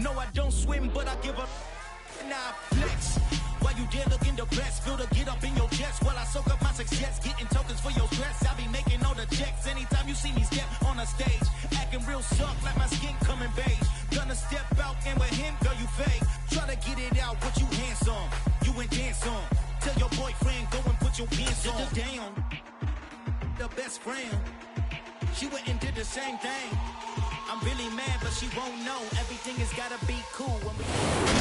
No, I don't swim, but I give a nah flex. While you there looking the best, feel the get up in your chest. While I soak up my success, getting tokens for your stress. I be making all the checks anytime you see me step on a stage. Acting real soft like my skin coming beige. Gonna step out and with him, girl, you fake. Try to get it out, but you handsome. You ain't dance on. Tell your boyfriend, go and put your pants on. Down, the best friend. She went and did the same thing. I'm really mad, but she won't know. Everything has got to be cool.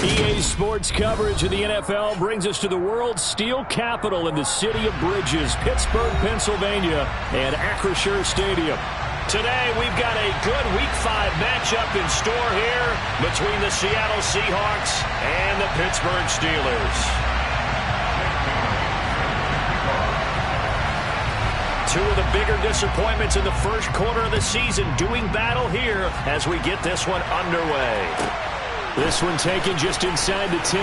EA Sports coverage of the NFL brings us to the world's steel capital in the city of bridges, Pittsburgh, Pennsylvania, and Acrisure Stadium. Today, we've got a good Week 5 matchup in store here between the Seattle Seahawks and the Pittsburgh Steelers. Two of the bigger disappointments in the first quarter of the season doing battle here as we get this one underway. This one taken just inside the 10.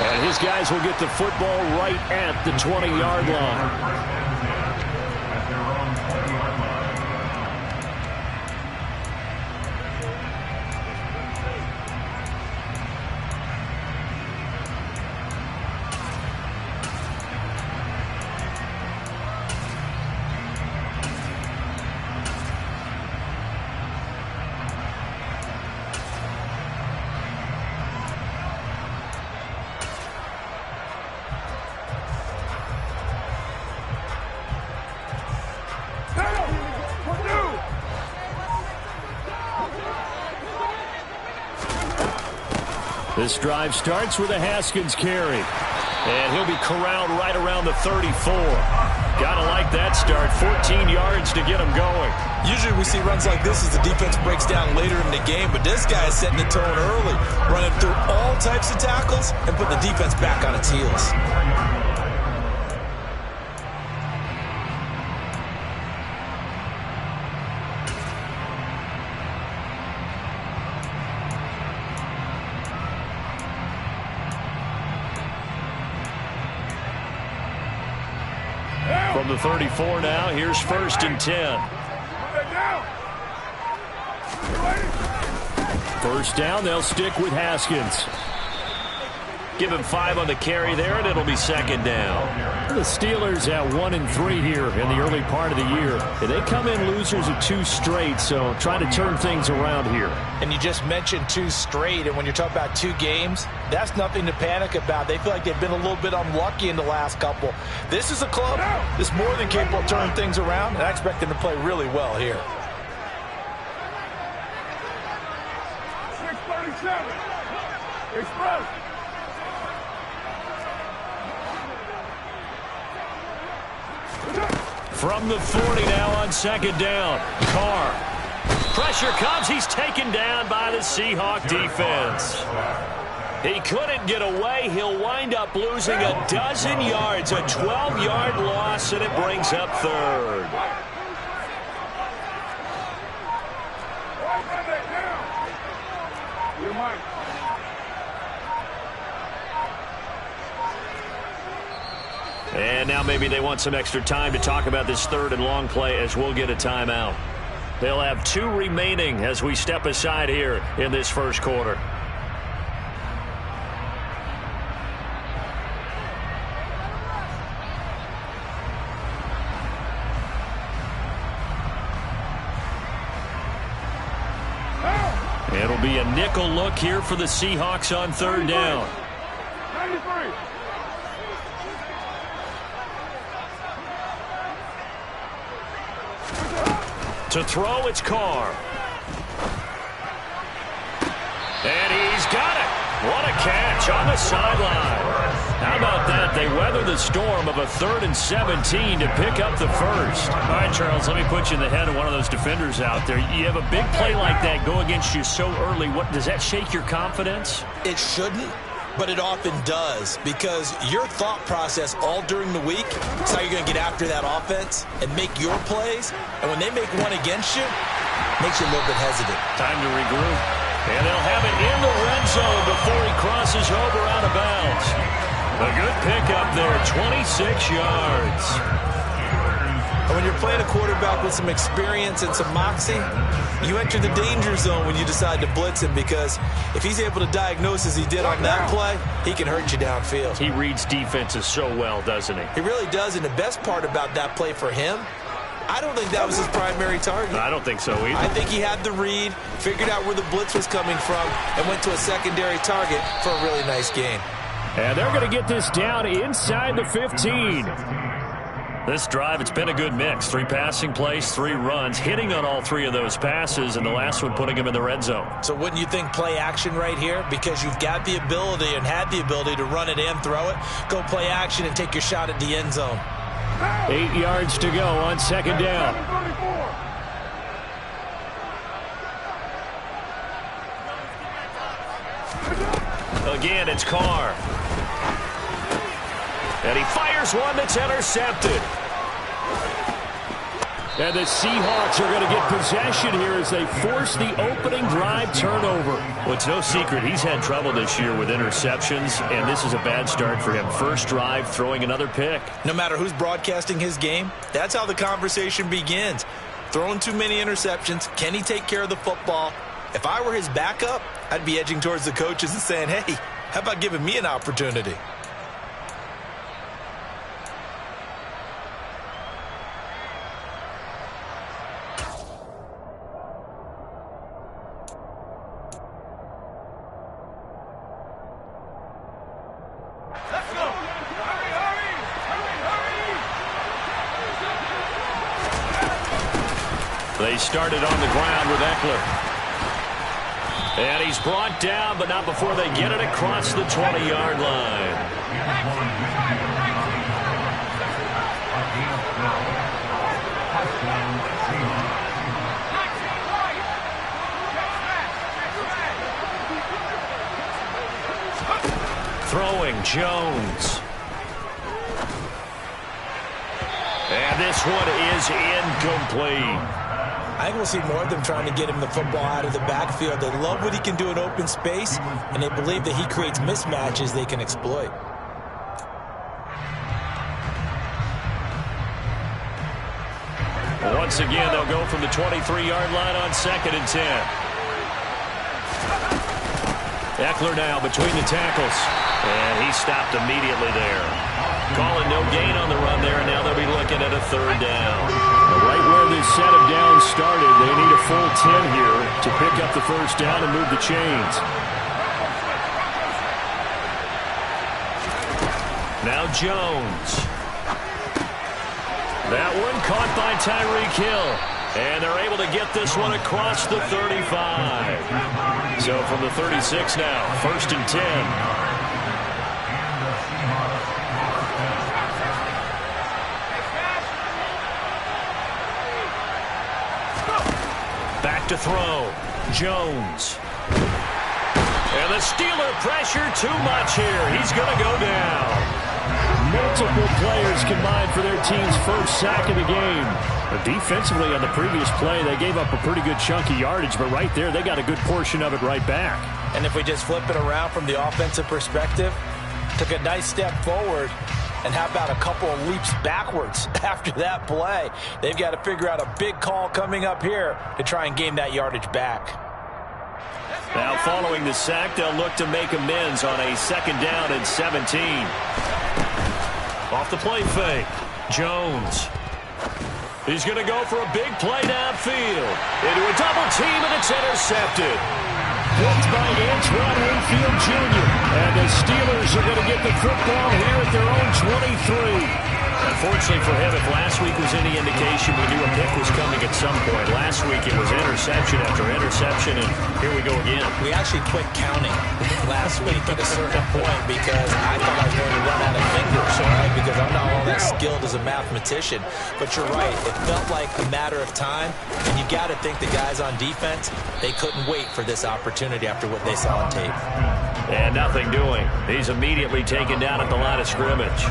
And his guys will get the football right at the 20-yard line. This drive starts with a Haskins carry. And he'll be corralled right around the 34. Gotta like that start. 14 yards to get him going. Usually we see runs like this as the defense breaks down later in the game, but this guy is setting the tone early, running through all types of tackles and putting the defense back on its heels. From the 34 now, here's 1st and 10. First down, they'll stick with Haskins. Give him 5 on the carry there, and it'll be 2nd down. The Steelers at 1-3 here in the early part of the year. And they come in losers of 2 straight, so try to turn things around here. And you just mentioned 2 straight, and when you're talking about 2 games, that's nothing to panic about. They feel like they've been a little bit unlucky in the last couple. This is a club that's more than capable of turning things around, and I expect them to play really well here. 6:37. Express. From the 40 now on 2nd down. Carr. Pressure comes. He's taken down by the Seahawk defense. He couldn't get away. He'll wind up losing a dozen yards. A 12-yard loss, and it brings up 3rd. And now maybe they want some extra time to talk about this 3rd and long play as we'll get a timeout. They'll have 2 remaining as we step aside here in this first quarter. It'll be a nickel look here for the Seahawks on 3rd down. 93. To throw, it's Carr. And he's got it. What a catch on the sideline. How about that? They weather the storm of a 3rd and 17 to pick up the first. All right, Charles, let me put you in the head of one of those defenders out there. You have a big play like that go against you so early. What does that shake your confidence? It shouldn't, but it often does, because your thought process all during the week is how you're going to get after that offense and make your plays. And when they make one against you, it makes you a little bit hesitant. Time to regroup. And they'll have it in the red zone before he crosses over out of bounds. A good pickup there, 26 yards. And when you're playing a quarterback with some experience and some moxie, you enter the danger zone when you decide to blitz him, because if he's able to diagnose as he did on that play, he can hurt you downfield. He reads defenses so well, doesn't he? He really does, and the best part about that play for him, I don't think that was his primary target. I don't think so either. I think he had the read, figured out where the blitz was coming from, and went to a secondary target for a really nice gain. And they're going to get this down inside the 15. This drive, it's been a good mix. 3 passing plays, 3 runs, hitting on all 3 of those passes, and the last one putting him in the red zone. So wouldn't you think play action right here? Because you've got the ability and had the ability to run it and throw it. Go play action and take your shot at the end zone. 8 yards to go on second down. Again, it's Carr. And he fires one that's intercepted. And the Seahawks are going to get possession here as they force the opening drive turnover. Well, it's no secret he's had trouble this year with interceptions, and this is a bad start for him. First drive, throwing another pick. No matter who's broadcasting his game, that's how the conversation begins. Throwing too many interceptions, can he take care of the football? If I were his backup, I'd be edging towards the coaches and saying, hey, how about giving me an opportunity? They started on the ground with Eckler. And he's brought down, but not before they get it across the 20-yard line. Throwing Jones. And this one is incomplete. I think we'll see more of them trying to get him the football out of the backfield. They love what he can do in open space, and they believe that he creates mismatches they can exploit. Once again, they'll go from the 23-yard line on 2nd and 10. Eckler now between the tackles. And he stopped immediately there. Calling no gain on the run there, and now they'll be looking at a 3rd down. Right where this set of downs started, they need a full 10 here to pick up the 1st down and move the chains. Now Jones. That one caught by Tyreek Hill. And they're able to get this one across the 35. So from the 36 now, 1st and 10. Back to throw. Jones. And the Steeler pressure too much here. He's going to go down. Multiple players combined for their team's 1st sack of the game. But defensively on the previous play, they gave up a pretty good chunk of yardage, but right there, they got a good portion of it right back. And if we just flip it around from the offensive perspective, took a nice step forward, and how about a couple of leaps backwards after that play? They've got to figure out a big call coming up here to try and gain that yardage back. Now following the sack, they'll look to make amends on a 2nd down and 17. Off the play fake, Jones. He's going to go for a big play downfield. Into a double team, and it's intercepted. Blocked by Antoine Winfield Jr. And the Steelers are going to get the football here at their own 23. Unfortunately for him, if last week was any indication, we knew a pick was coming at some point. Last week it was interception after interception, and here we go again. We actually quit counting last week at a certain point because I thought I was going to run out of fingers, all right? Because I'm not all that skilled as a mathematician. But you're right. It felt like a matter of time, and you got to think the guys on defense, they couldn't wait for this opportunity after what they saw on tape. And nothing doing. He's immediately taken down at the line of scrimmage.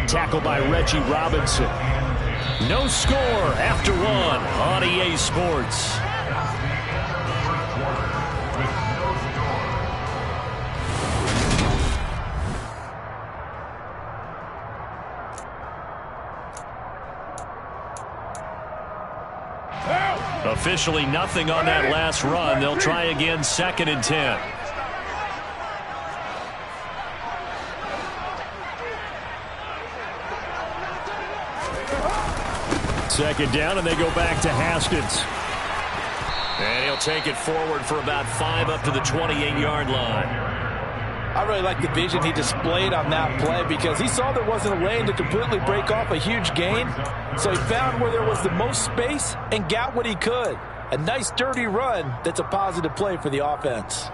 Tackled by Reggie Robinson. No score after 1 on EA Sports. officially nothing on that last run. They'll try again, 2nd and 10. Second down, and they go back to Haskins. And he'll take it forward for about 5 up to the 28-yard line. I really like the vision he displayed on that play because he saw there wasn't a lane to completely break off a huge gain. So he found where there was the most space and got what he could. A nice, dirty run that's a positive play for the offense.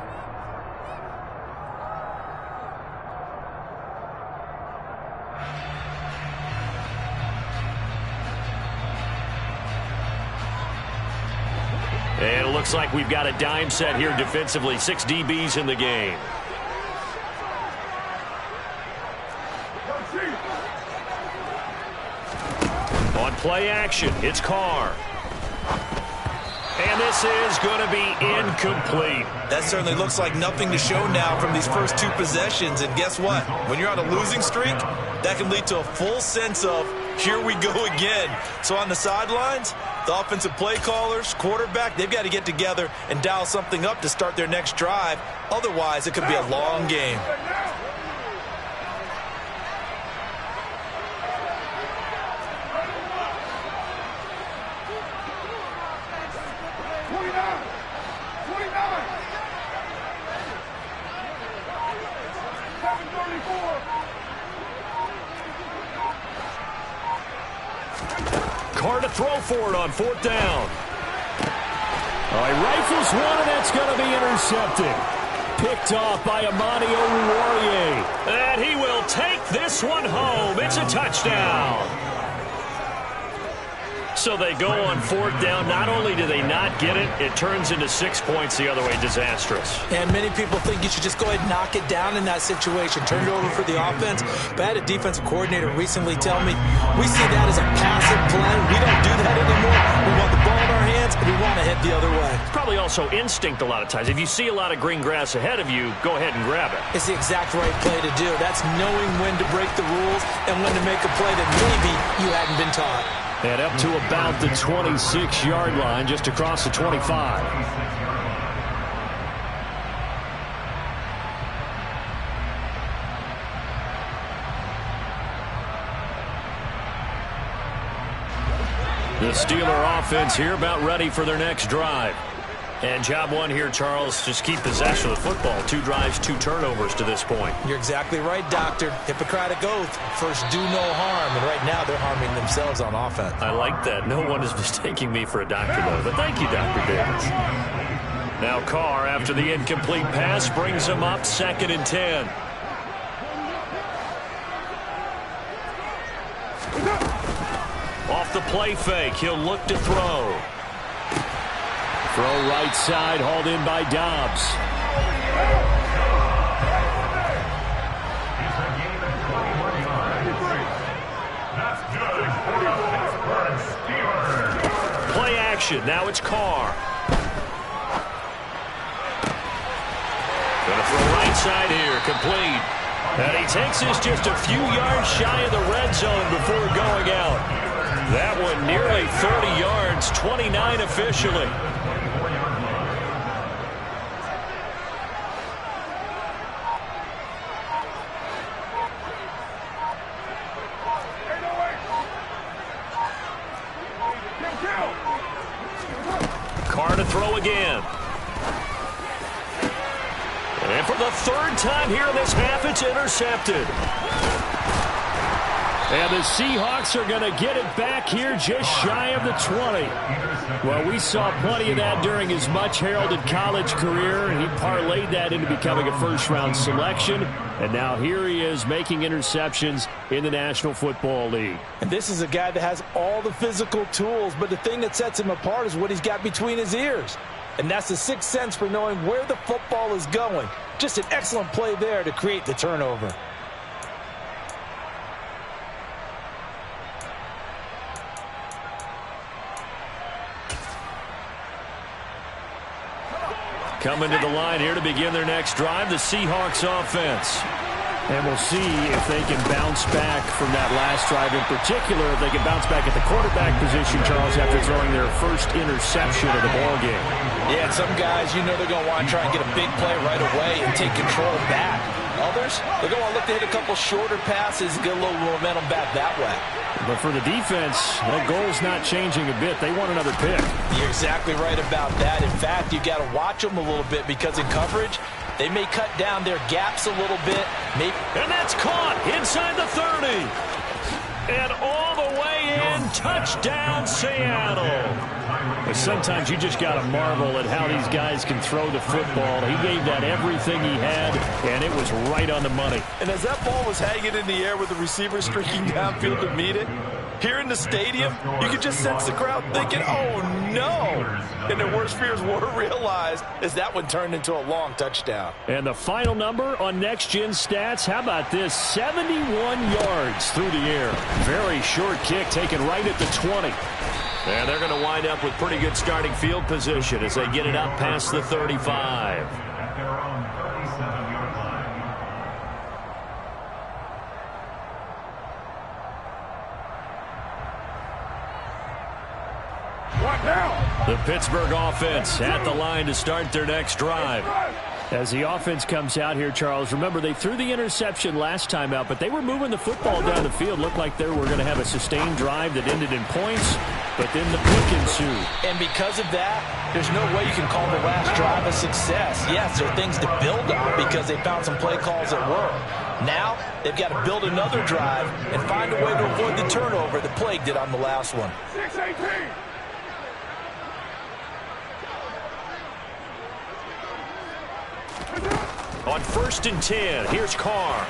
And it looks like we've got a dime set here defensively. 6 DBs in the game. On play action, it's Carr. And this is going to be incomplete. That certainly looks like nothing to show now from these first 2 possessions. And guess what? When you're on a losing streak, that can lead to a full sense of, here we go again. So on the sidelines, the offensive play callers, quarterback, they've got to get together and dial something up to start their next drive. Otherwise, it could be a long game. Carr to throw for it on 4th down. All right, rifles one, and that's going to be intercepted. Picked off by Amani Oruwariye. And he will take this one home. It's a touchdown. So they go on 4th down. Not only do they not get it, it turns into 6 points the other way. Disastrous. And many people think you should just go ahead and knock it down in that situation. Turn it over for the offense. But I had a defensive coordinator recently tell me, we see that as a passive play. We don't do that anymore. We want the ball in our hands, and we want to head the other way. It's probably also instinct a lot of times. If you see a lot of green grass ahead of you, go ahead and grab it. It's the exact right play to do. That's knowing when to break the rules and when to make a play that maybe you hadn't been taught. And up to about the 26-yard line, just across the 25. The Steeler offense here about ready for their next drive. And job one here, Charles, just keep possession of the football. 2 drives, 2 turnovers to this point. You're exactly right, Doctor. Hippocratic oath. First, do no harm. And right now, they're harming themselves on offense. I like that. No one is mistaking me for a doctor, though. But thank you, Dr. Davis. Now Carr, after the incomplete pass, brings him up 2nd and 10. Off the play fake, he'll look to throw. Throw right side, hauled in by Dobbs. Play action, now it's Carr. Gonna throw right side here, complete. And he takes this just a few yards shy of the red zone before going out. That one nearly 30 yards, 29 officially. Carr to throw again. And for the 3rd time here in this half, it's intercepted. And the Seahawks are going to get it back here just shy of the 20. Well, we saw plenty of that during his much-heralded college career, and he parlayed that into becoming a first-round selection. And now here he is making interceptions in the National Football League. And this is a guy that has all the physical tools, but the thing that sets him apart is what he's got between his ears. And that's the 6th sense for knowing where the football is going. Just an excellent play there to create the turnover. Coming to the line here to begin their next drive, the Seahawks offense. And we'll see if they can bounce back from that last drive. In particular, if they can bounce back at the quarterback position, Charles, after throwing their first interception of the ballgame. Yeah, and some guys, you know they're going to want to try and get a big play right away and take control back. Others, they're going to want to look to hit a couple shorter passes, get a little momentum back that way. But for the defense, that goal's not changing a bit. They want another pick. You're exactly right about that. In fact, you got to watch them a little bit because in coverage, they may cut down their gaps a little bit. And that's caught inside the 30. And all the way in, touchdown Seattle. But sometimes you just got to marvel at how these guys can throw the football. He gave that everything he had, and it was right on the money. And as that ball was hanging in the air with the receiver streaking downfield to meet it, here in the stadium, you could just sense the crowd thinking, oh, no. And their worst fears were realized as that one turned into a long touchdown. And the final number on Next Gen Stats, how about this? 71 yards through the air. Very short kick taken right at the 20. And they're going to wind up with pretty good starting field position as they get it up past the 35. The Pittsburgh offense at the line to start their next drive. As the offense comes out here, Charles, remember they threw the interception last time out, but they were moving the football down the field. Looked like they were going to have a sustained drive that ended in points, but then the pick ensued. And because of that, there's no way you can call the last drive a success. Yes, there are things to build on because they found some play calls that work. Now, they've got to build another drive and find a way to avoid the turnover that plagued it on the last one. 6-18. On 1st and 10, here's Carr.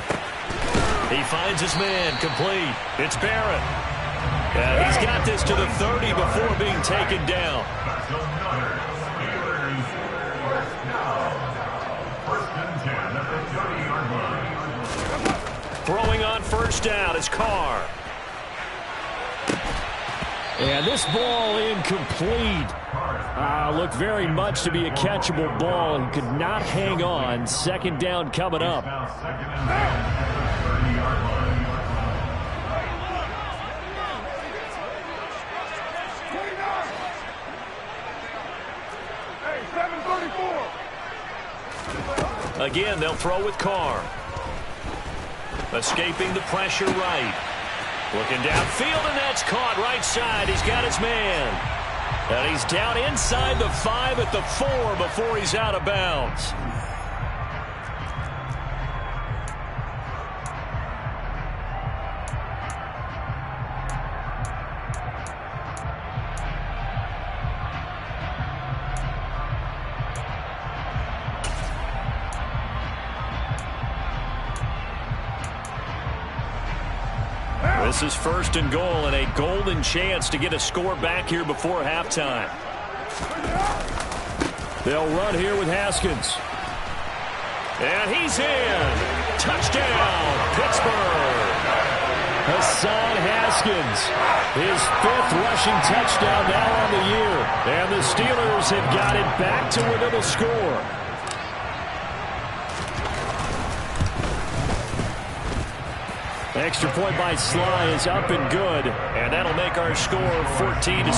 He finds his man, complete. It's Barrett. And he's got this to the 30 before being taken down. Throwing on 1st down is Carr. And this ball incomplete. Looked very much to be a catchable ball and could not hang on. 2nd down coming up. Again, they'll throw with Carr. Escaping the pressure right. Looking downfield, and that's caught right side. He's got his man. And he's down inside the 5 at the 4 before he's out of bounds. This is 1st and goal and a golden chance to get a score back here before halftime. They'll run here with Haskins. And he's in. Touchdown, Pittsburgh. Hassan Haskins, his 5th rushing touchdown now on the year. And the Steelers have got it back to within a score. Extra point by Sly is up and good, and that'll make our score 14-7.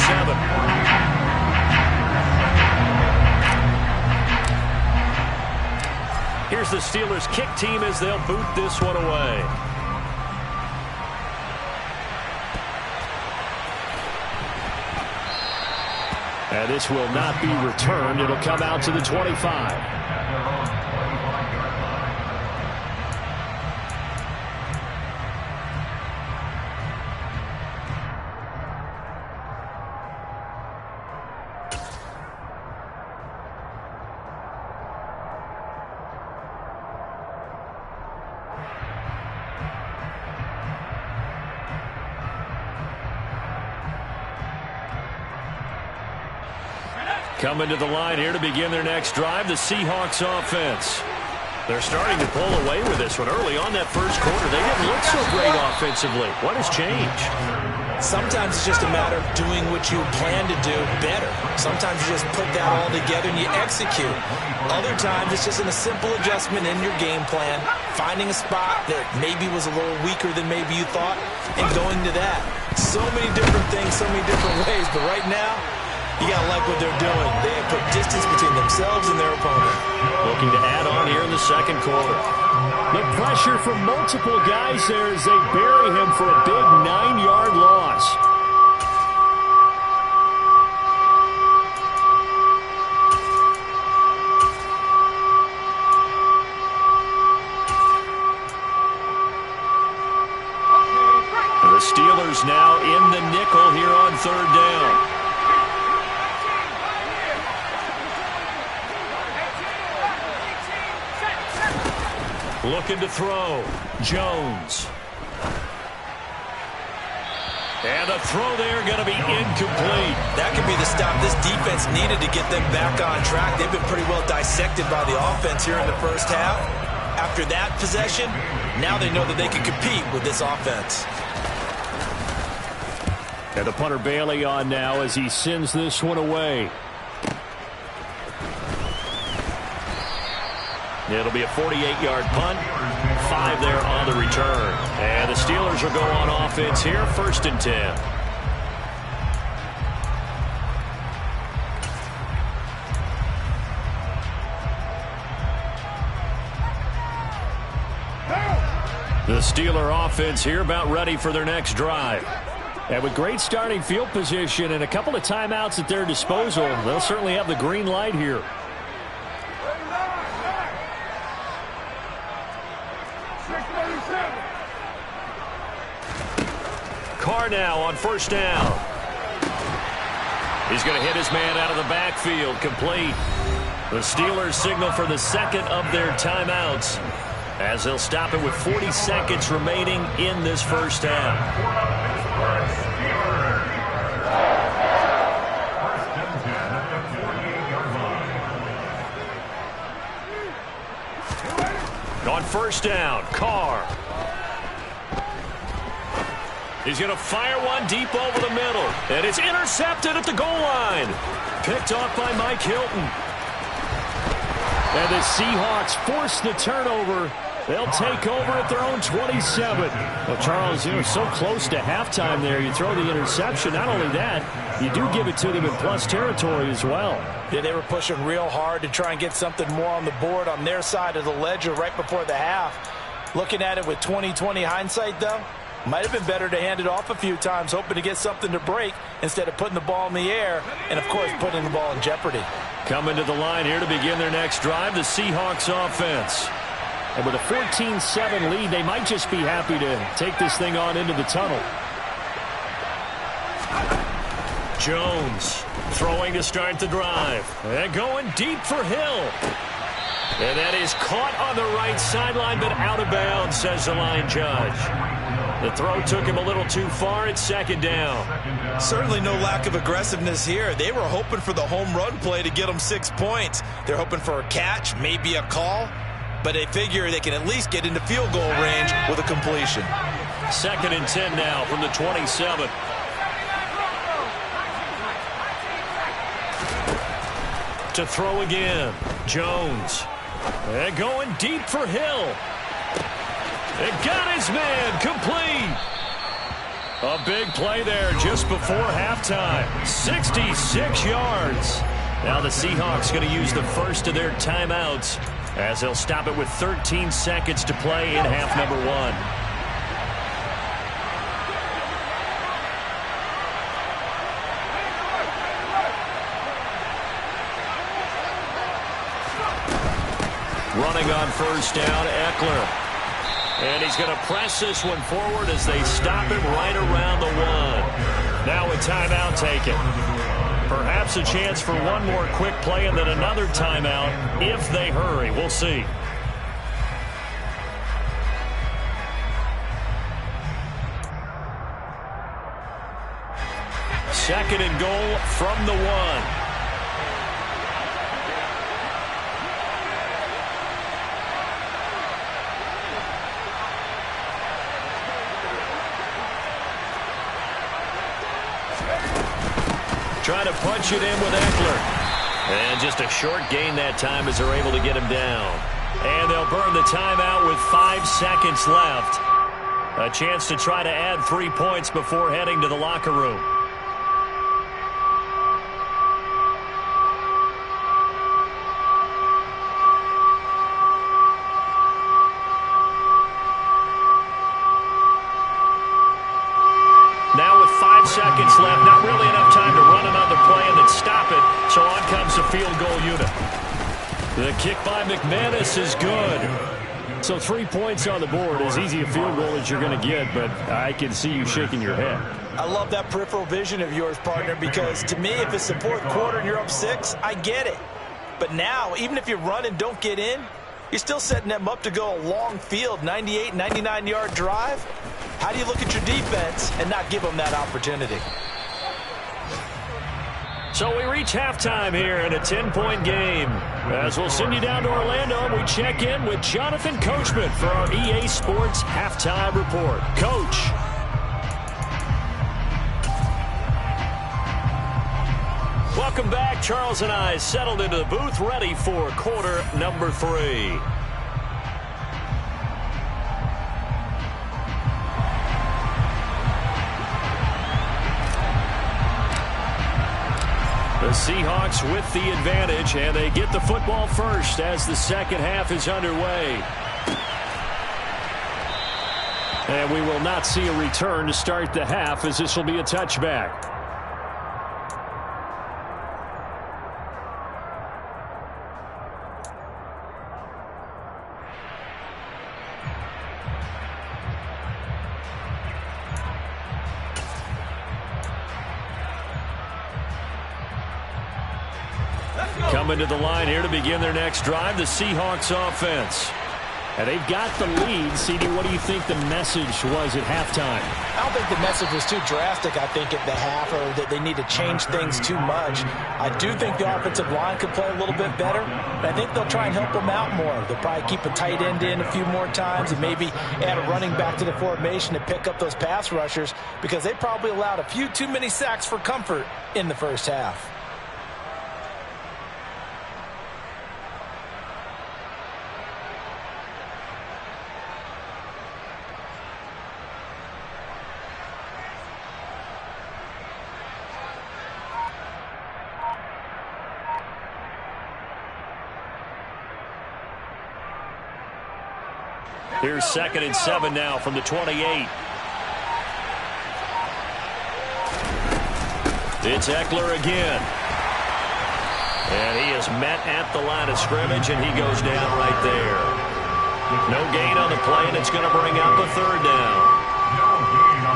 Here's the Steelers kick team as they'll boot this one away. And this will not be returned. It'll come out to the 25. Coming to the line here to begin their next drive, the Seahawks offense. They're starting to pull away with this one. Early on that first quarter, they didn't look so great offensively. What has changed? Sometimes it's just a matter of doing what you plan to do better. Sometimes you just put that all together and you execute. Other times it's just a simple adjustment in your game plan, finding a spot that maybe was a little weaker than maybe you thought, and going to that. So many different things, so many different ways, but right now, you got to like what they're doing. They have put distance between themselves and their opponent. Looking to add on here in the second quarter. The pressure from multiple guys there as they bury him for a big 9-yard loss. The Steelers now in the nickel here on third down. Looking to throw. Jones. And a throw there going to be incomplete. That could be the stop this defense needed to get them back on track. They've been pretty well dissected by the offense here in the first half. After that possession, now they know that they can compete with this offense. And the punter Bailey on now as he sends this one away. It'll be a 48-yard punt. 5 there on the return. And the Steelers will go on offense here, 1st and 10. The Steeler offense here about ready for their next drive. And with great starting field position and a couple of timeouts at their disposal, they'll certainly have the green light here. Carr now on 1st down. He's going to hit his man out of the backfield, complete. The Steelers signal for the second of their timeouts as they'll stop it with 40 seconds remaining in this first half. On 1st down, Carr. He's going to fire one deep over the middle. And it's intercepted at the goal line. Picked off by Mike Hilton. And the Seahawks force the turnover. They'll take over at their own 27. Well, Charles, so close to halftime there. You throw the interception. Not only that, you do give it to them in plus territory as well. Yeah, they were pushing real hard to try and get something more on the board on their side of the ledger right before the half. Looking at it with 20/20 hindsight, though, might have been better to hand it off a few times, hoping to get something to break instead of putting the ball in the air and, of course, putting the ball in jeopardy. Coming to the line here to begin their next drive, the Seahawks offense. And with a 14-7 lead, they might just be happy to take this thing on into the tunnel. Jones throwing to start the drive. And going deep for Hill. And that is caught on the right sideline, but out of bounds, says the line judge. The throw took him a little too far at 2nd down. Certainly no lack of aggressiveness here. They were hoping for the home run play to get them 6 points. They're hoping for a catch, maybe a call, but they figure they can at least get into field goal range with a completion. 2nd and 10 now from the 27. To throw again, Jones. And going deep for Hill. And got his man, complete. A big play there just before halftime. 66 yards. Now the Seahawks going to use the first of their timeouts as they'll stop it with 13 seconds to play in half number 1. Running on 1st down, Eckler. And he's going to press this one forward as they stop him right around the 1. Now a timeout taken. Perhaps a chance for one more quick play and then another timeout if they hurry. We'll see. Second and goal from the 1. Trying to punch it in with Eckler. And just a short gain that time as they're able to get him down. And they'll burn the timeout with 5 seconds left. A chance to try to add 3 points before heading to the locker room. Now with 5 seconds left, not really enough time to run another play and then stop it. So on comes the field goal unit. The kick by McManus is good. So 3 points on the board, as easy a field goal as you're going to get, but I can see you shaking your head. I love that peripheral vision of yours, partner, because to me, if it's the fourth quarter and you're up 6, I get it. But now, even if you run and don't get in, you're still setting them up to go a long field, 98, 99-yard drive. How do you look at your defense and not give them that opportunity? So we reach halftime here in a 10-point game. As we'll send you down to Orlando, and we check in with Jonathan Coachman for our EA Sports Halftime Report. Coach. Welcome back. Charles and I settled into the booth, ready for quarter number 3. The Seahawks with the advantage, and they get the football first as the second half is underway. And we will not see a return to start the half, as this will be a touchback. Coming to the line here to begin their next drive, the Seahawks offense. And they've got the lead. CD, what do you think the message was at halftime? I don't think the message was too drastic, I think, at the half, or that they need to change things too much. I do think the offensive line could play a little bit better, but I think they'll try and help them out more. They'll probably keep a tight end in a few more times and maybe add a running back to the formation to pick up those pass rushers, because they probably allowed a few too many sacks for comfort in the first half. Here's 2nd and 7 now from the 28. It's Eckler again. And he is met at the line of scrimmage, and he goes down right there. No gain on the play, and it's going to bring out the 3rd down.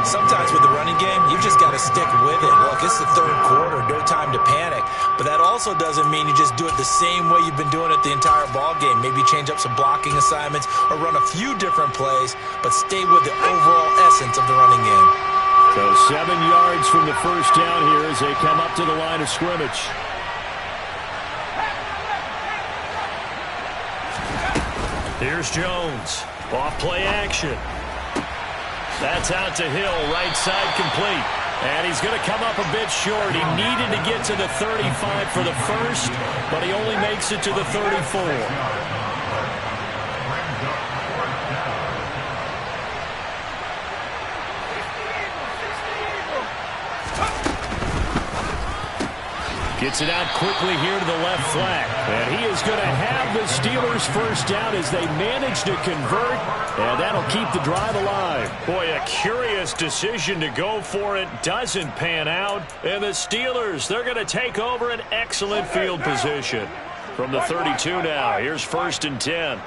Sometimes with the running game, you've just got to stick with it. Look, it's the 3rd quarter, no time to panic. But that also doesn't mean you just do it the same way you've been doing it the entire ball game. Maybe change up some blocking assignments or run a few different plays, but stay with the overall essence of the running game. So 7 yards from the first down here as they come up to the line of scrimmage. Here's Jones. Off play action. That's out to Hill, right side complete. And he's going to come up a bit short. He needed to get to the 35 for the first, but he only makes it to the 34. Gets it out quickly here to the left flank. And he is going to have the Steelers first down as they manage to convert. And that'll keep the drive alive. Boy, a curious decision to go for it. Doesn't pan out. And the Steelers, they're going to take over an excellent field position. From the 32 now, here's 1st and 10.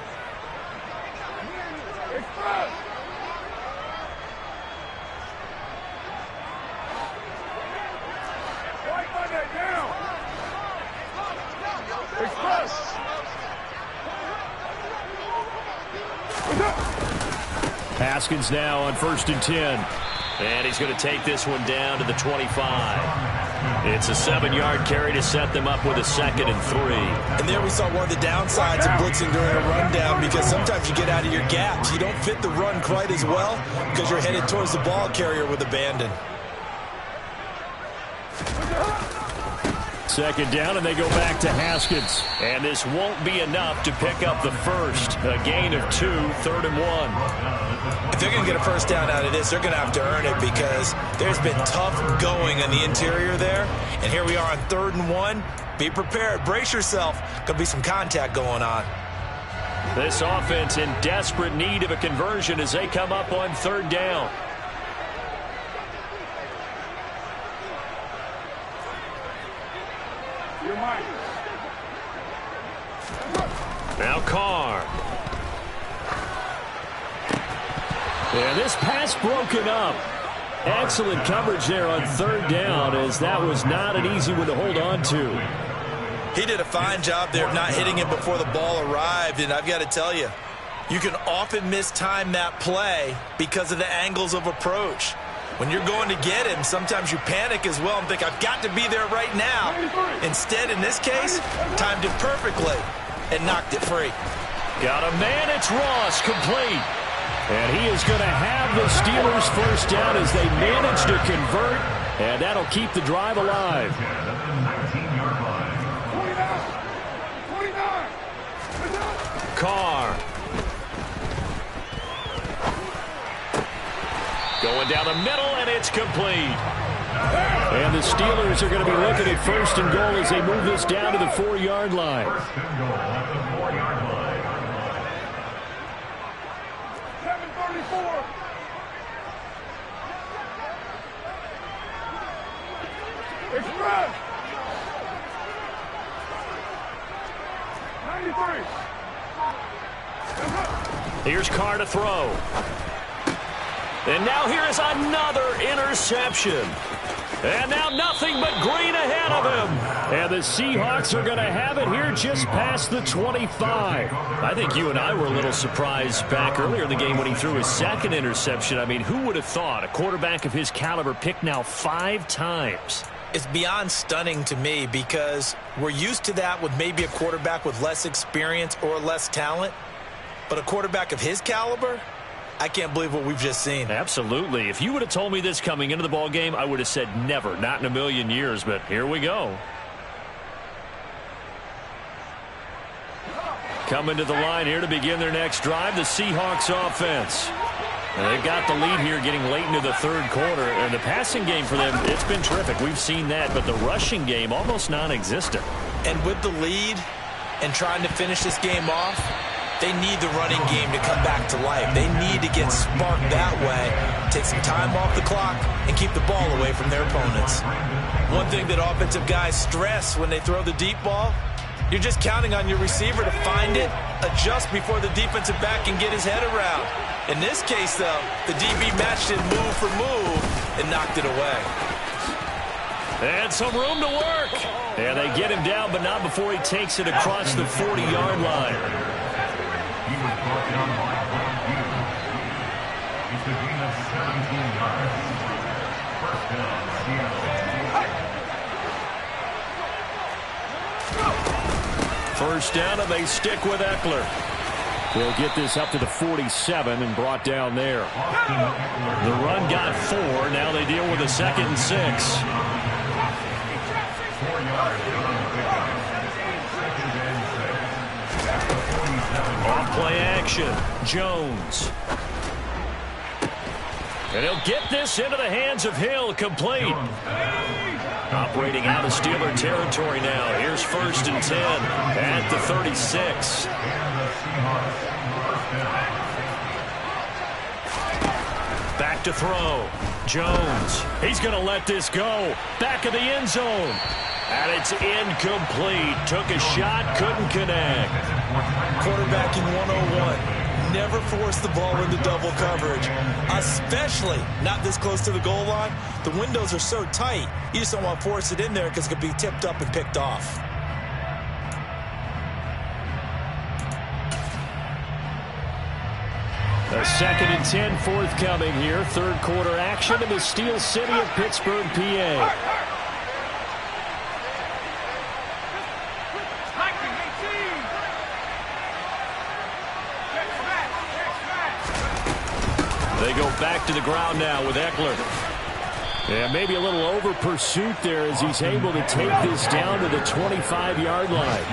Haskins now on 1st and 10. And he's going to take this one down to the 25. It's a 7-yard carry to set them up with a 2nd and 3. And there we saw one of the downsides of blitzing during a rundown, because sometimes you get out of your gaps. You don't fit the run quite as well because you're headed towards the ball carrier with abandon. Second down, and they go back to Haskins. And this won't be enough to pick up the first. A gain of 2, 3rd and 1. If they're going to get a first down out of this, they're going to have to earn it because there's been tough going on the interior there. And here we are on 3rd and 1. Be prepared. Brace yourself. Going to be some contact going on. This offense in desperate need of a conversion as they come up on 3rd down. Now Carr. Yeah, this pass broken up. Excellent coverage there on 3rd down, as that was not an easy one to hold on to. He did a fine job there of not hitting it before the ball arrived, and I've got to tell you, you can often mistime that play because of the angles of approach. When you're going to get him, sometimes you panic as well and think, I've got to be there right now. Instead, in this case, timed it perfectly and knocked it free. Got a man, it's Ross, complete. And he is going to have the Steelers first down as they manage to convert, and that'll keep the drive alive. Carr. Going down the middle, and it's complete. And the Steelers are going to be looking at 1st and goal as they move this down to the 4-yard line. 7:34. Express. 93. Here's Carr to throw. And now here is another interception. And now nothing but green ahead of him. And the Seahawks are going to have it here just past the 25. I think you and I were a little surprised back earlier in the game when he threw his 2nd interception. I mean, who would have thought a quarterback of his caliber picked now 5 times? It's beyond stunning to me because we're used to that with maybe a quarterback with less experience or less talent. But a quarterback of his caliber, I can't believe what we've just seen. Absolutely. If you would have told me this coming into the ball game, I would have said never, not in a million years, but here we go. Coming to the line here to begin their next drive, the Seahawks offense. And they've got the lead here getting late into the 3rd quarter, and the passing game for them, it's been terrific. We've seen that, but the rushing game almost non-existent. And with the lead and trying to finish this game off, they need the running game to come back to life. They need to get sparked that way, take some time off the clock, and keep the ball away from their opponents. One thing that offensive guys stress when they throw the deep ball, you're just counting on your receiver to find it, adjust before the defensive back can get his head around. In this case, though, the DB matched it move for move and knocked it away. And some room to work. And they get him down, but not before he takes it across the 40-yard line. He was brought down by 1 view. It's a gain of 17 yards. First down, Seattle. First down, and they stick with Eckler. They'll get this up to the 47 and brought down there. The run got 4. Now they deal with a 2nd and 6. 4 yards. Off play action. Jones. And he'll get this into the hands of Hill, complete. Operating out of Steeler territory now. Here's 1st and 10 at the 36. Back to throw. Jones. He's going to let this go. Back of the end zone. And it's incomplete. Took a shot, couldn't connect. Quarterbacking 101. Never force the ball into double coverage, especially not this close to the goal line. The windows are so tight, you just don't want to force it in there because it could be tipped up and picked off. A 2nd and 10 forthcoming here. 3rd quarter action in the Steel City of Pittsburgh, PA. They go back to the ground now with Eckler. Yeah, maybe a little over pursuit there as he's able to take this down to the 25-yard line.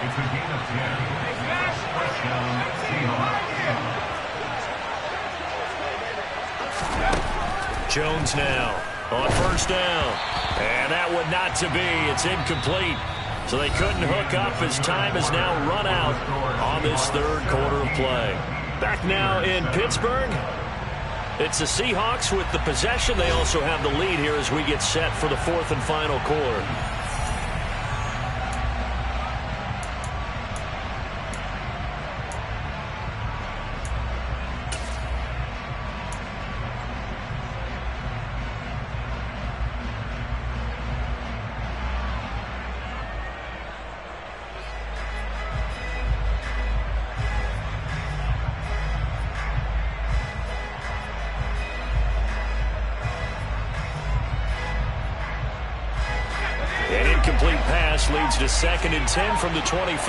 It's a gain of 10. First down, Seahawks. Jones now on first down. And that would not to be. It's incomplete. So they couldn't hook up as time is now run out on this third quarter of play. Back now in Pittsburgh. It's the Seahawks with the possession. They also have the lead here as we get set for the fourth and final quarter. An incomplete pass leads to 2nd and 10 from the 25.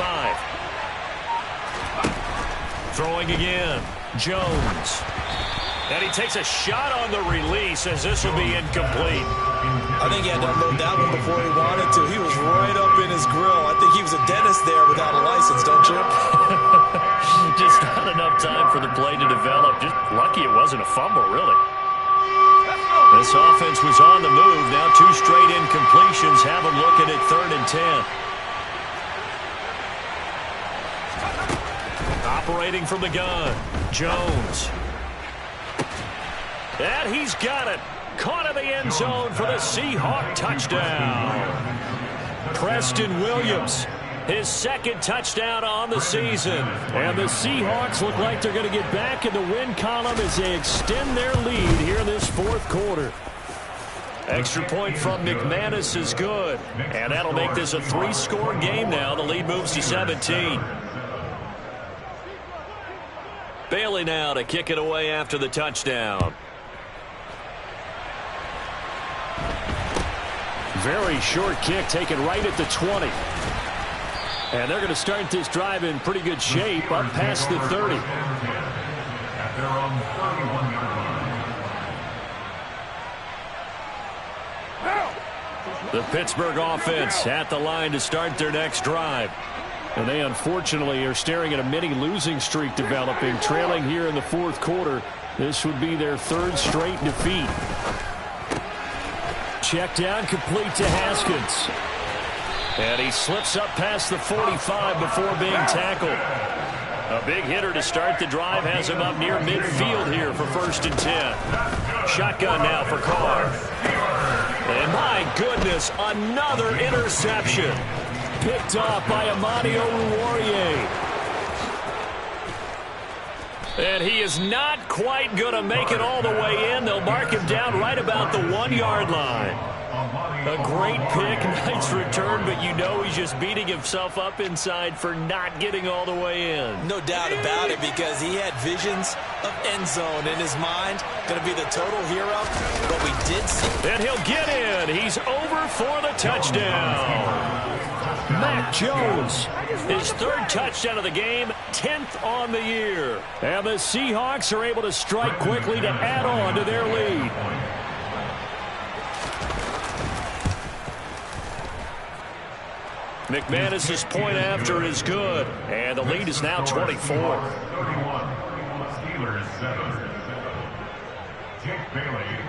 Throwing again, Jones. And he takes a shot on the release as this will be incomplete. I think he had to unload that one before he wanted to. He was right up in his grill. I think he was a dentist there without a license, don't you? Just not enough time for the play to develop. Just lucky it wasn't a fumble, really. This offense was on the move. Now 2 straight incompletions have them looking at 3rd and 10. Operating from the gun, Jones. And he's got it. Caught in the end zone for the Seahawk touchdown. Preston Williams, his 2nd touchdown on the season. And the Seahawks look like they're going to get back in the win column as they extend their lead here in this 4th quarter. Extra point from McManus is good. And that'll make this a 3-score game now. The lead moves to 17. Bailey now to kick it away after the touchdown. Very short kick taken right at the 20. And they're going to start this drive in pretty good shape up past the 30. At their own 31-yard line. The Pittsburgh offense at the line to start their next drive. And they unfortunately are staring at a mini losing streak developing, trailing here in the 4th quarter. This would be their 3rd straight defeat. Check down complete to Haskins. And he slips up past the 45 before being tackled. A big hitter to start the drive has him up near midfield here for 1st and 10. Shotgun now for Carr. And my goodness, another interception. Picked off by Amani Oruwariye. And he is not quite going to make it all the way in. They'll mark him down right about the 1-yard line. A great pick, nice return, but you know he's just beating himself up inside for not getting all the way in. No doubt about it, because he had visions of end zone in his mind. Going to be the total hero, but we did see. And he'll get in. He's over for the touchdown. Mac Jones, his 3rd touchdown of the game, 10th on the year. And the Seahawks are able to strike quickly to add on to their lead. McManus's point after is good, and the lead is now 24.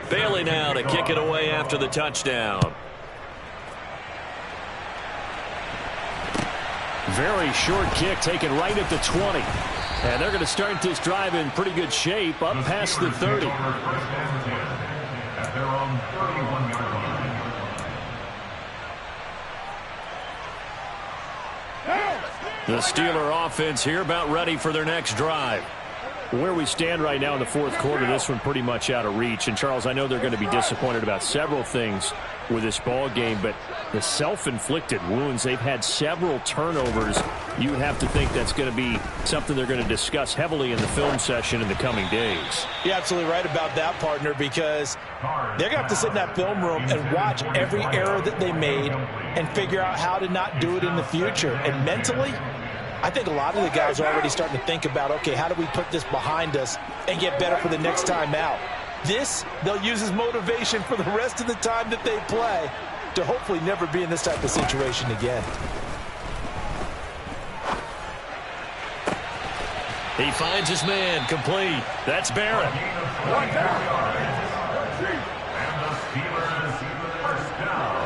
Bailey now to kick it away after the touchdown. Very short kick taken right at the 20. And they're going to start this drive in pretty good shape up past the 30. At their own 31-yard line. The Steeler offense here about ready for their next drive. Where we stand right now in the 4th quarter, this one pretty much out of reach. And, Charles, I know they're going to be disappointed about several things with this ball game, but the self-inflicted wounds, they've had several turnovers. You would have to think that's going to be something they're going to discuss heavily in the film session in the coming days. You're absolutely right about that, partner, because they're going to have to sit in that film room and watch every error that they made and figure out how to not do it in the future. And mentally, I think a lot of the guys are already starting to think about, okay, how do we put this behind us and get better for the next time out? This, they'll use as motivation for the rest of the time that they play to hopefully never be in this type of situation again. He finds his man, complete. That's Barrett. One down. And the Steelers first down.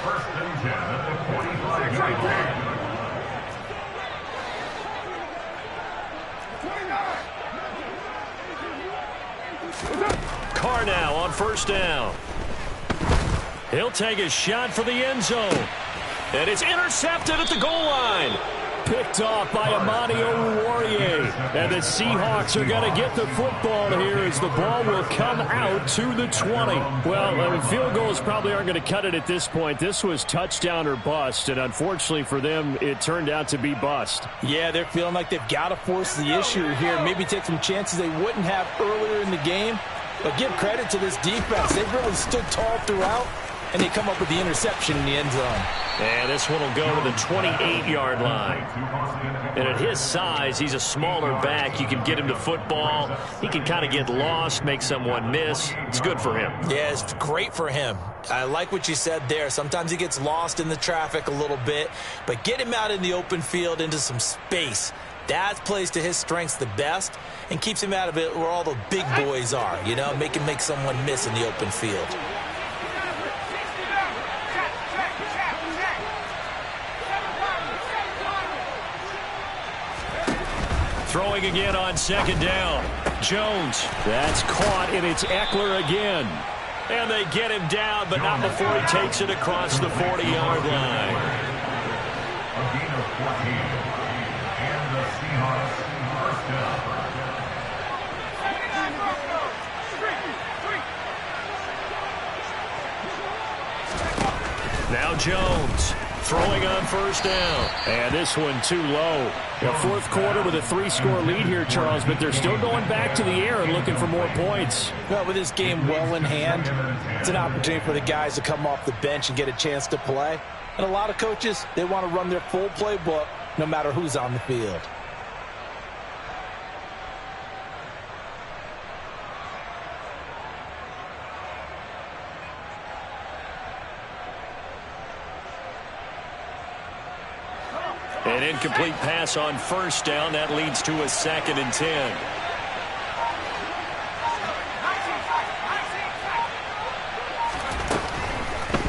First and 10 at the 45-yard line. Carr now on first down. He'll take a shot for the end zone. And it's intercepted at the goal line. Picked off by Amani Oruwariye. And the Seahawks are going to get the football here as the ball will come out to the 20. Well, field goals probably aren't going to cut it at this point. This was touchdown or bust, and unfortunately for them, it turned out to be bust. Yeah, they're feeling like they've got to force the issue here. Maybe take some chances they wouldn't have earlier in the game. But give credit to this defense. They've really stood tall throughout, and they come up with the interception in the end zone. And this one will go to the 28-yard line. And at his size, he's a smaller back. You can get him to football. He can kind of get lost, make someone miss. It's good for him. Yeah, it's great for him. I like what you said there. Sometimes he gets lost in the traffic a little bit, but get him out in the open field into some space. That plays to his strengths the best and keeps him out of it where all the big boys are, you know, make him make someone miss in the open field. Throwing again on second down. Jones. That's caught, and it's Eckler again. And they get him down, but not before he takes it across the 40-yard line. A gain of 14. And the Seahawks first down. Now Jones throwing on first down. And this one too low. The fourth quarter with a 3-score lead here, Charles, but they're still going back to the air and looking for more points. Well, with this game well in hand, it's an opportunity for the guys to come off the bench and get a chance to play. And a lot of coaches, they want to run their full playbook no matter who's on the field. An incomplete pass on first down. That leads to a 2nd and 10.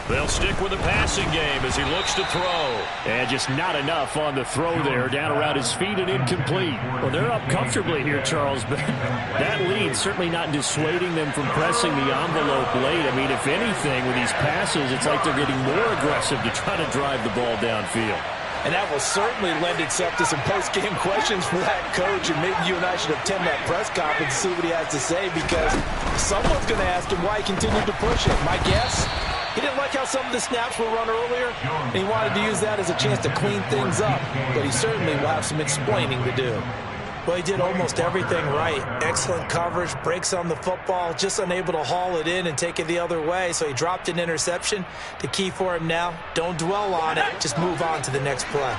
They'll stick with the passing game as he looks to throw. And just not enough on the throw there. Down around his feet and incomplete. Well, they're up comfortably here, Charles, but that lead certainly not dissuading them from pressing the envelope late. I mean, if anything, with these passes, it's like they're getting more aggressive to try to drive the ball downfield. And that will certainly lend itself to some post-game questions for that coach. And maybe you and I should attend that press conference and see what he has to say, because someone's going to ask him why he continued to push it. My guess, he didn't like how some of the snaps were run earlier, and he wanted to use that as a chance to clean things up. But he certainly will have some explaining to do. Well, he did almost everything right. Excellent coverage, breaks on the football, just unable to haul it in and take it the other way. So he dropped an interception. The key for him now, don't dwell on it. Just move on to the next play.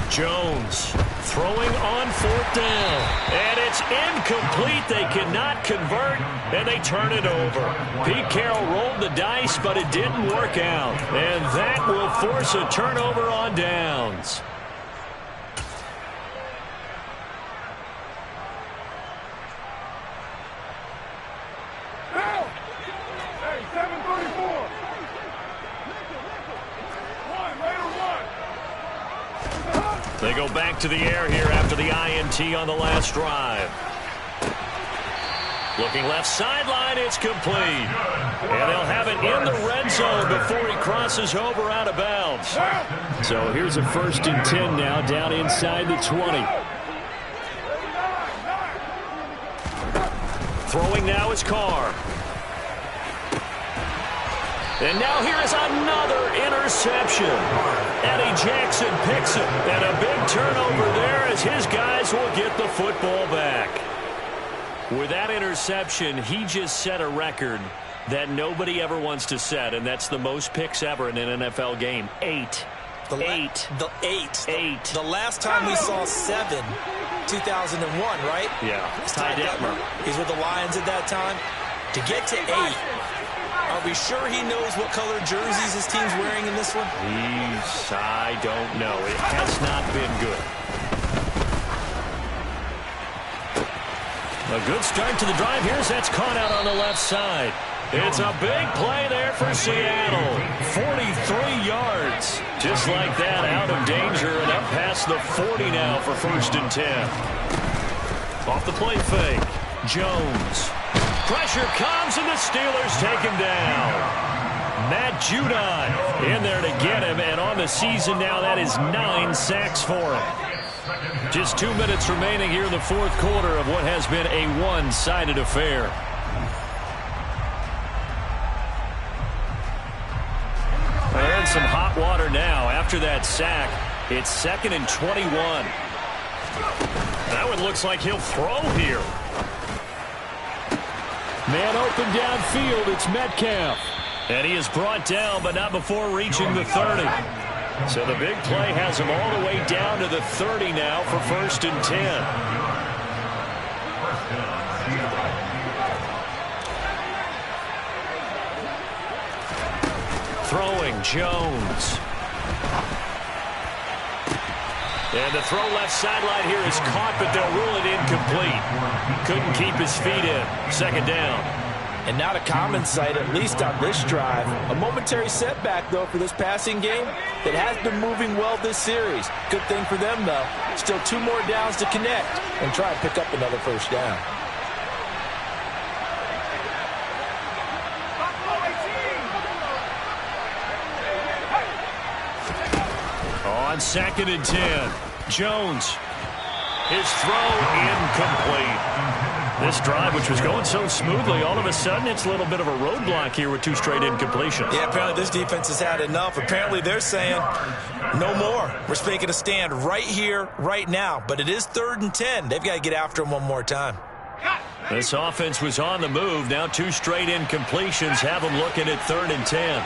Jones throwing on 4th down. And it's incomplete. They cannot convert, and they turn it over. Pete Carroll rolled the dice, but it didn't work out. And that will force a turnover on downs. Hey, 734. They go back to the air here after the INT on the last drive. Looking left sideline, it's complete. And they'll have it in the red zone before he crosses over out of bounds. So here's a 1st and 10 now, down inside the 20. Throwing now is Carr. And now here is another interception. Eddie Jackson picks it. And a big turnover there as his guys will get the football back. With that interception, he just set a record that nobody ever wants to set, and that's the most picks ever in an NFL game. 8. The last time we saw 7, 2001, right? Yeah. Ty Detmer. He's with the Lions at that time. To get to 8, are we sure he knows what color jerseys his team's wearing in this one? I don't know. It has not been good. A good start to the drive. Here's that's caught out on the left side. It's a big play there for Seattle. 43 yards. Just like that, out of danger and up past the 40 now for 1st and 10. Off the play fake. Jones. Pressure comes and the Steelers take him down. Matt Judon in there to get him, and on the season now that is 9 sacks for him. Just 2 minutes remaining here in the 4th quarter of what has been a one-sided affair. And some hot water now after that sack. It's 2nd and 21. That one looks like he'll throw here. Man open downfield, it's Metcalf. And he is brought down, but not before reaching the 30. So the big play has him all the way down to the 30 now for 1st and 10. Throwing, Jones. And the throw left sideline here is caught, but they'll rule it incomplete. Couldn't keep his feet in. 2nd down. And not a common sight, at least on this drive. A momentary setback, though, for this passing game that has been moving well this series. Good thing for them, though. Still 2 more downs to connect and try and pick up another 1st down. On 2nd and 10, Jones. His throw incomplete. This drive, which was going so smoothly, all of a sudden it's a little bit of a roadblock here with 2 straight incompletions. Yeah, apparently this defense has had enough. Apparently they're saying, no more. We're making a stand right here, right now. But it is 3rd and 10. They've got to get after him one more time. This offense was on the move. Now 2 straight incompletions have them looking at 3rd and 10.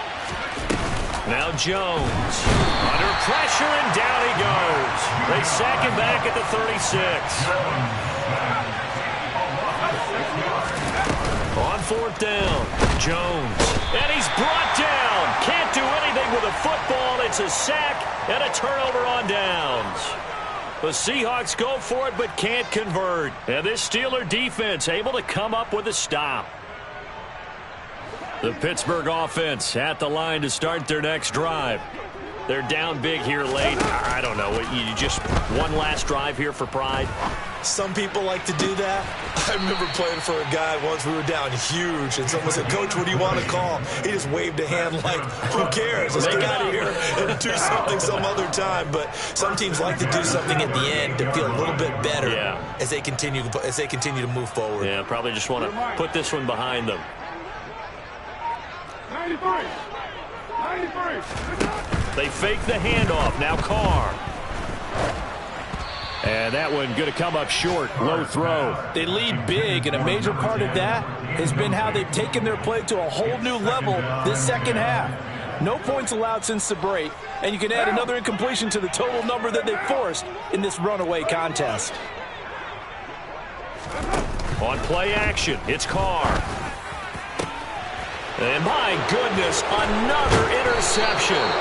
Now Jones under pressure, and down he goes. They sack him back at the 36. On 4th down, Jones. And he's brought down. Can't do anything with a football. It's a sack and a turnover on downs. The Seahawks go for it but can't convert. And this Steeler defense able to come up with a stop. The Pittsburgh offense at the line to start their next drive. They're down big here late. I don't know. You just one last drive here for pride? Some people like to do that. I remember playing for a guy once. We were down huge, and someone said, "Coach, what do you want to call?" He just waved a hand like, "Who cares? Let's get out of here and do something some other time." But some teams like to do something at the end to feel a little bit better as they continue to move forward. Yeah, probably just want to put this one behind them. 93. They fake the handoff. Now Carr. And that one going to come up short. Low throw. They lead big, and a major part of that has been how they've taken their play to a whole new level this 2nd half. No points allowed since the break, and you can add another incompletion to the total number that they forced in this runaway contest. On play action, it's Carr. And my goodness, another interception.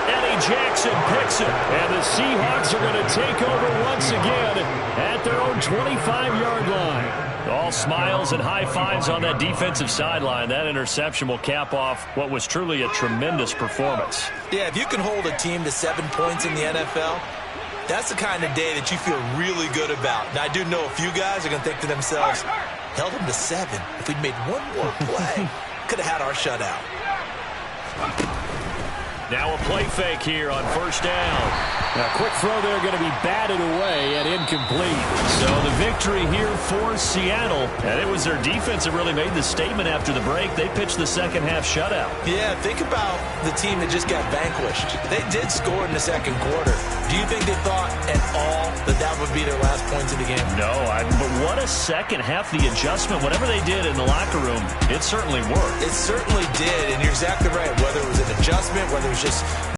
Eddie Jackson picks it, and the Seahawks are going to take over once again at their own 25-yard line. All smiles and high fives on that defensive sideline. That interception will cap off what was truly a tremendous performance. Yeah, if you can hold a team to 7 points in the NFL, that's the kind of day that you feel really good about. Now, I do know a few guys are going to think to themselves, held them to 7. If we'd made one more play, could have had our shutout. Now a play fake here on 1st down. A quick throw there going to be batted away and incomplete. So the victory here for Seattle. And it was their defense that really made the statement after the break. They pitched the 2nd half shutout. Yeah, think about the team that just got vanquished. They did score in the 2nd quarter. Do you think they you thought at all that that would be their last points of the game? No, but what a second half, the adjustment, whatever they did in the locker room, it certainly worked. It certainly did, and you're exactly right. Whether it was an adjustment, whether it was just